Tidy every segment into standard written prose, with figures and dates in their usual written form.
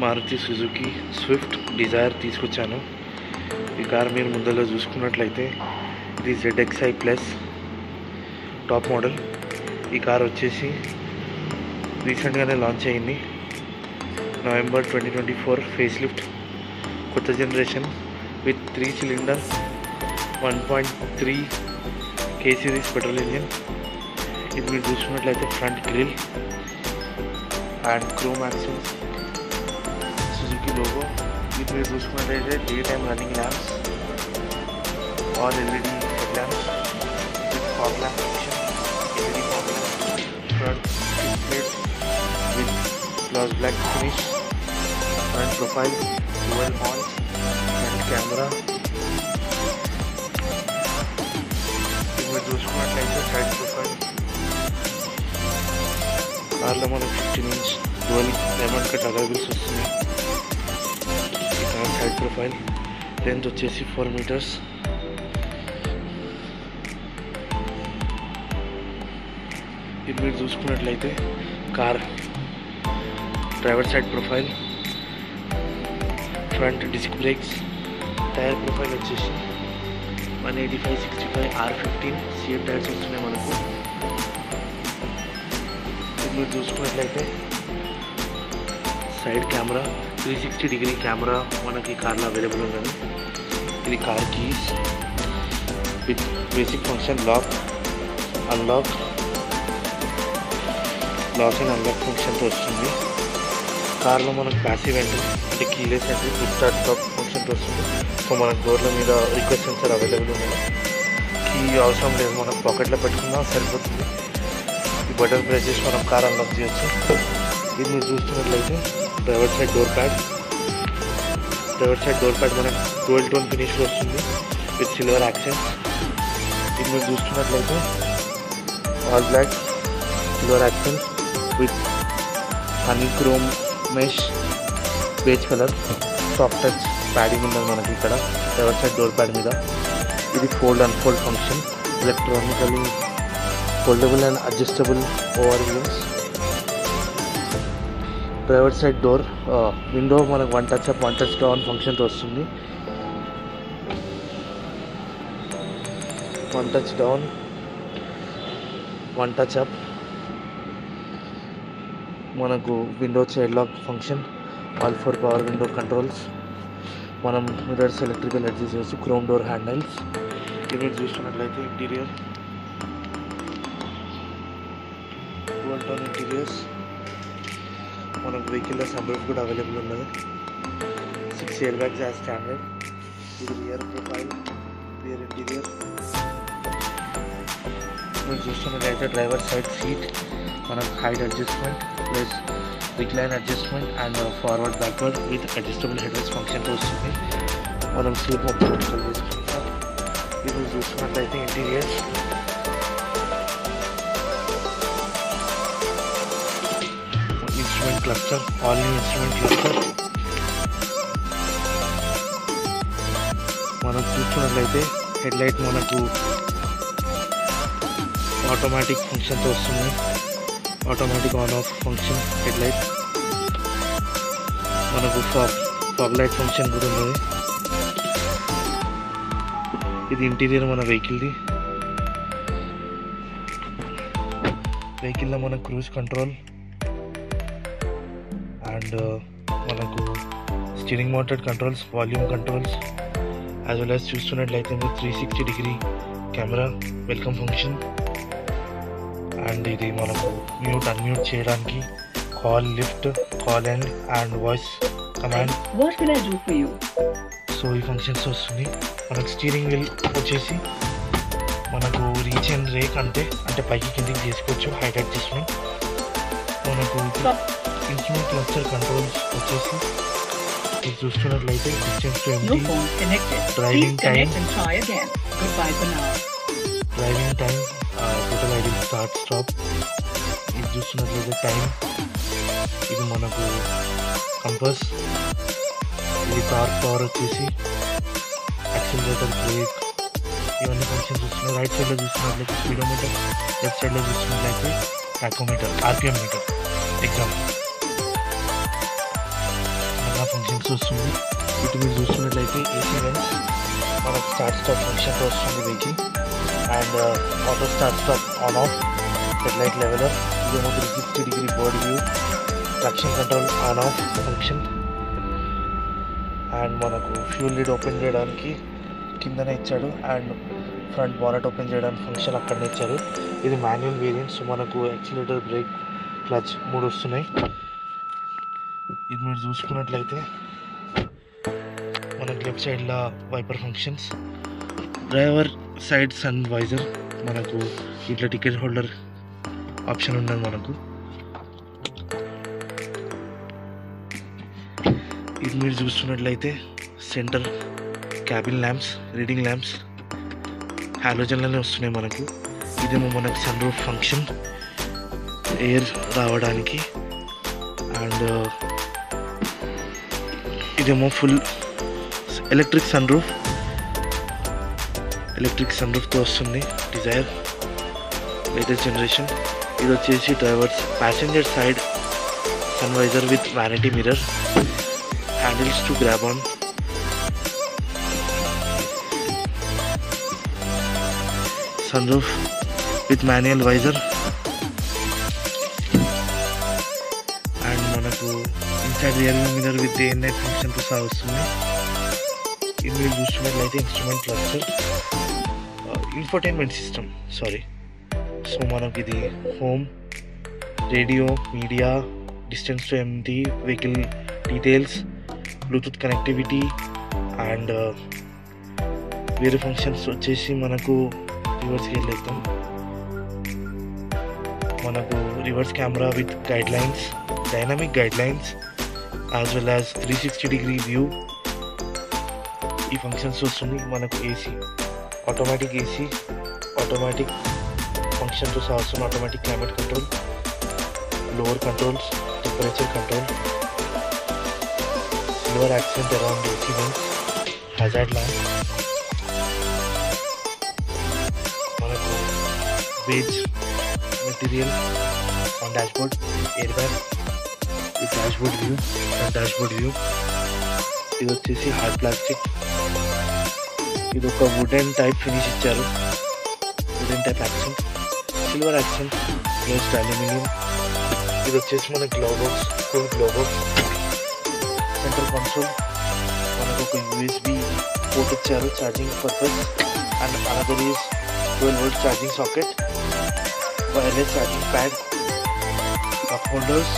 Maruti Suzuki Swift Dzire తీసుకొచ్చాను. ఈ car మీరు ముందర చూసుకున్నట్లయితే ఇది ZXi ప్లస్ టాప్ మోడల్. ఈ కార్ వచ్చేసి రీసెంట్గానే లాంచ్ అయింది. నవంబర్ 2024 ఫేస్ లిఫ్ట్, కొత్త generation with 3 cylinder 1.3 K series petrol engine. ఇది మీరు చూసుకున్నట్లయితే front grille and chrome access, Suzuki logo. ఇది మీరు చూసుకున్నట్లయితే day time running lamps, all LED head lamps with fog lamp function, LED fog lamp, front plate with glass black finish, front profile, dual horns and camera. ఇది మీరు చూసుకున్నట్లయితే side profile. కార్లో మనకు 15 inch dual diamond cut availables వస్తుంది. ఈ car side profile length వచ్చేసి 4 meters. ఇది మీరు చూసుకున్నట్లయితే car driver side profile, front disc brakes, tyre profile వచ్చేసి 185/65 R15 సీట్ టైర్స్ వస్తున్నాయి మనకు. ఇది మీరు చూసుకున్నట్లయితే సైడ్ కెమెరా 360-degree కెమెరా మనకి కార్లో అవైలబుల్ ఉన్నది. ఇది car keys with basic function lock and unlock ఫంక్షన్తో వస్తుంది. కార్లో మనకు ప్యాసివ్ ఎంట్రీ అంటే keyless entry with start stop ఫంక్షన్తో వస్తుంది. సో మనకు డోర్ల మీద రిక్వెస్ట్ సెన్సర్ అవైలబుల్ ఉన్నది. కీ అవసరం లేదు, మనం పాకెట్లో పెట్టుకున్నా సరిపోతుంది. ఈ బటన్ ప్రెస్ చేసి మనం కార్ అన్లాక్ చేయొచ్చు. ఇది మీరు చూస్తున్నట్లయితే డ్రైవర్ సైడ్ డోర్ ప్యాడ్ మనకు డ్యూయల్ టోన్ ఫినిష్లో వస్తుంది విత్ సిల్వర్ యాక్సెంట్స్. ఇది మీరు చూస్తున్నట్లయితే all black silver accents with honey chrome mesh beige colour. Soft touch padding ఉన్నది మనకి ఇక్కడ డ్రైవర్ సైడ్ డోర్ ప్యాడ్ మీద. ఇది fold unfold function, electronically foldable and adjustable over wheels. Driver side door window మనకు 1 touch up 1 touch down ఫంక్షన్తో వస్తుంది. 1 touch down 1 touch up మనకు window child lock function, all 4 power window controls. మనం mirrors electrical adjust చేయవచ్చు. Chrome door handles. ఇది మీరు చూస్తున్నట్లయితే interior dual tone interiors. మనకు వెహికల్లో సన్రూఫ్ కూడా అవైలబుల్ ఉన్నది. 6 ఎయిర్ బ్యాగ్స్ యాజ్ స్టాండర్డ్. ఇది రియర్ ప్రొఫైల్, రియర్ ఇంటీరియర్. మీరు చూస్తున్నట్లయితే డ్రైవర్ సైడ్ సీట్ మనకు height adjustment plus recline adjustment and forward backward with adjustable headrest ఫంక్షన్తో వస్తుంది. మనం సీట్ మొత్తం కంట్రోల్ చేసుకుంటాం. ఇది మీరు చూస్తున్నట్లయితే interior instrument cluster, all new instrument cluster. మనం చూస్తున్నట్లయితే హెడ్ లైట్ మనకు ఆటోమేటిక్ ఫంక్షన్తో వస్తుంది. Automatic on off function head light. మనకు ఫాగ్ లైట్ ఫంక్షన్ కూడా ఉన్నది. ఇది ఇంటీరియర్ మన వెహికల్లో మన క్రూజ్ కంట్రోల్ అండ్ మనకు steering mounted controls, volume controls, as well as చూస్తున్నట్లయితే మీరు 360-degree camera welcome function. And ఇది మనకు మ్యూట్ అన్మ్యూట్ చేయడానికి call lift, call end and voice command. So ఈ ఫంక్షన్స్ వస్తుంది. మనకు స్టీరింగ్ వీల్ వచ్చేసి మనకు రీచ్ అండ్ రేక్ అంటే పైకి కిందికి చేసుకోవచ్చు, హైట్ అడ్జస్ట్మెంట్. మనకు ఇన్స్ట్రుమెంట్ క్లస్టర్ కంట్రోల్స్ వచ్చేసి మీరు చూస్తున్నట్లయితే distance to empty, driving time, total idle start stop. ఇది చూస్తున్నట్లయితే టైం. ఇది మనకు కంపస్. ఇది కార్ పవర్ వచ్చేసి యాక్సిలరేటర్, బ్రేక్, ఇవన్నీ ఫంక్షన్స్ వస్తున్నాయి. రైట్ సైడ్లో చూస్తున్నట్లయితే స్పీడోమీటర్, లెఫ్ట్ సైడ్లో చూస్తున్నట్లయితే tachometer, RPM meter example. Functions వస్తుంది. ఇటు మీరు చూస్తున్నట్లయితే ఏసీ వెంట్స్, మనకు స్టార్ట్ స్టాప్ ఫంక్షన్తో వస్తుంది vehicle. And auto start stop on off, headlight leveller, ఇదేమో 360 degree board view, traction control on off function. And మనకు ఫ్యూల్ లీడ్ ఓపెన్ చేయడానికి కిందనే ఇచ్చాడు. అండ్ ఫ్రంట్ బానెట్ ఓపెన్ చేయడానికి ఫంక్షన్ అక్కడనే ఇచ్చారు. ఇది మాన్యువల్ వేరియంట్. సో మనకు యాక్సిలరేటర్, బ్రేక్, క్లచ్ 3 వస్తున్నాయి. ఇది మీరు చూసుకున్నట్లయితే మనకు లెఫ్ట్ సైడ్లో wiper functions, driver side sun visor, మనకు ఇట్లా టికెట్ హోల్డర్ ఆప్షన్ ఉన్నది. మనకు ఇది మీరు చూస్తున్నట్లయితే centre cabin lamps, reading lamps హాలోజన్లోనే వస్తున్నాయి మనకు. ఇదేమో మనకు సన్ రూఫ్ ఫంక్షన్, ఎయిర్ రావడానికి. అండ్ ఇదేమో ఫుల్ ఎలక్ట్రిక్ సన్ రూఫ్తో వస్తుంది. Dzire latest generation. ఇది వచ్చేసి drivers passenger side sun visor with vanity mirror, handles to grab on, sun roof with manual visor. And మనకు inside rear mirror with day and night ఫంక్షన్తో సహా వస్తుంది. ఇది మీరు చూస్తున్నట్లయితే instrument cluster, infotainment system so మనకి ఇది home, radio, media, distance to empty, vehicle details, bluetooth connectivity. And వేరే ఫంక్షన్స్ వచ్చేసి మనకు రివర్స్ గేర్ లేస్తాం, మనకు reverse camera with guidelines, dynamic guidelines, as well as 360 degree view. ఈ ఫంక్షన్స్ వస్తుంది. మనకు ఏసీ, ఆటోమేటిక్ ఏసీ, ఆటోమేటిక్ ఫంక్షన్తో సహా వస్తుంది. Automatic climate control, lower controls, temperature control, silver accent around AC vents, hazard lamp, మనకు beige material on dashboard, air bag with dashboard view. ఇది వచ్చేసి hard plastic. ఇది ఒక వుడెన్ టైప్ ఫినిష్ ఇచ్చారు, wooden type accent, silver accent, plus aluminium. ఇది వచ్చేసి మన glove box, full glove box. Centre console, మనకు ఒక యూఎస్బి పోర్ట్ ఇచ్చారు charging purpose. And another is 12 volt charging socket, wireless charging pad, cup holders,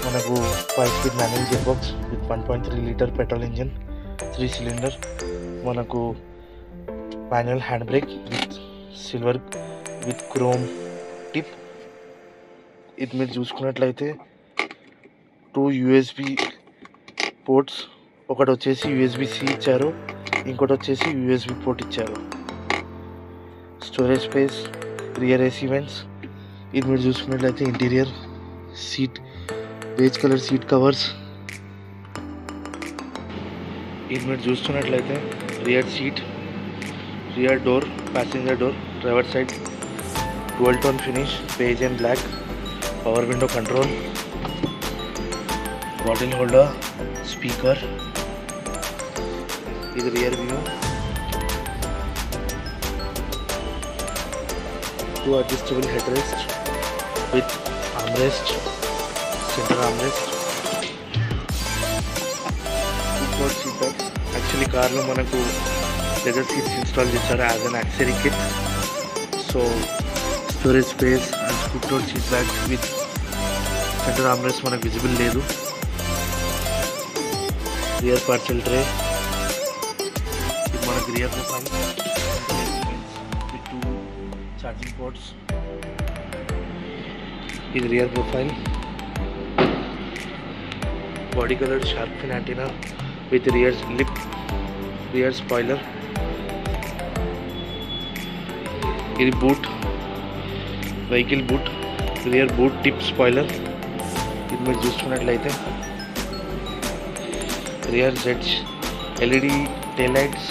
మనకు 5 speed manual gear box with 1.3 litre petrol engine, 3 cylinder, మనకు manual hand brake with silver with chrome tip. ఇది మీరు చూసుకున్నట్లయితే 2 USB ports, ఒకటి వచ్చేసి యూఎస్బి-C ఇచ్చారు, ఇంకోటి వచ్చేసి యూఎస్బి పోర్ట్ ఇచ్చారు. Storage space, rear AC vents. ఇది మీరు చూసుకున్నట్లయితే interior seat, beige colour seat covers. ఇది మీరు చూస్తున్నట్లయితే rear seat, rear door, passenger door, driver side, 12 tone finish, beige and black, power window control, bottle holder, speaker. ఇది rear view, 2 adjustable headrest with armrest, center armrest, 2 seat belts. Actually car lo manaku leather seats install chesaru as an accessory kit. So storage space and scoop seat belts with center armrest manaku visible ledu. Rear parcel tray, ఇది మనకు rear profile with 2 charging ports. ఇది rear profile, body colored shark fin antenna with rear lip, rear spoiler. ఇది boot, vehicle boot, rear boot tip spoiler. ఇది మీరు చూస్తున్నట్లయితే rear ZEDGE LED tail lights,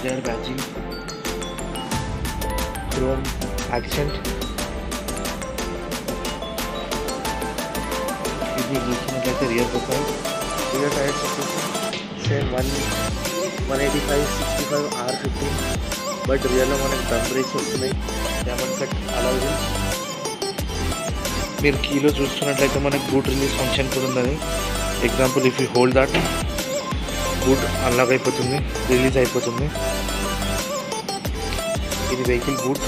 rear badging, chrome accent, మీరు చూస్తున్నట్లయితే rear profile rear tyres వచ్చేసి same 185/65 R15, but రియర్లో మనకి drum brakes వస్తున్నాయి, డైమండ్ కట్ అలౌ వీల్స్. మీరు కీలో చూస్తున్నట్లయితే మనకి బూట్ రిలీజ్ ఫంక్షన్ కూడా ఉన్నది. Example if you hold that, boot unlock అయిపోతుంది, రిలీజ్ అయిపోతుంది. ఇది vehicle boot.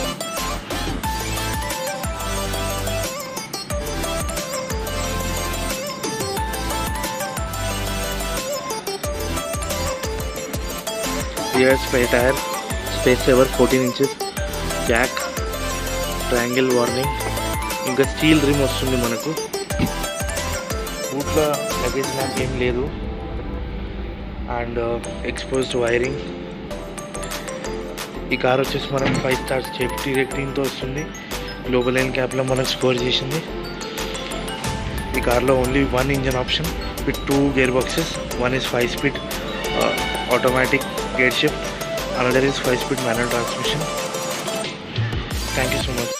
Rear spare tyre, space saver 14 inches, jack, triangle warning, ఇంకా స్టీల్ రిమ్ వస్తుంది మనకు. బూట్లో లగేజ్ ల్యాంప్ ఏం లేదు, అండ్ ఎక్స్పోజ్డ్ వైరింగ్. ఈ కార్ వచ్చేసి మనకు 5 star సేఫ్టీ రేటింగ్తో వస్తుంది. గ్లోబల్ ఎయిర్ క్యాప్లో మనకు స్కోర్ చేసింది. ఈ కార్లో only 1 engine option with 2 gear boxes. One is 5-speed automatic gear shift, another is 5-speed manual transmission. Thank you so much.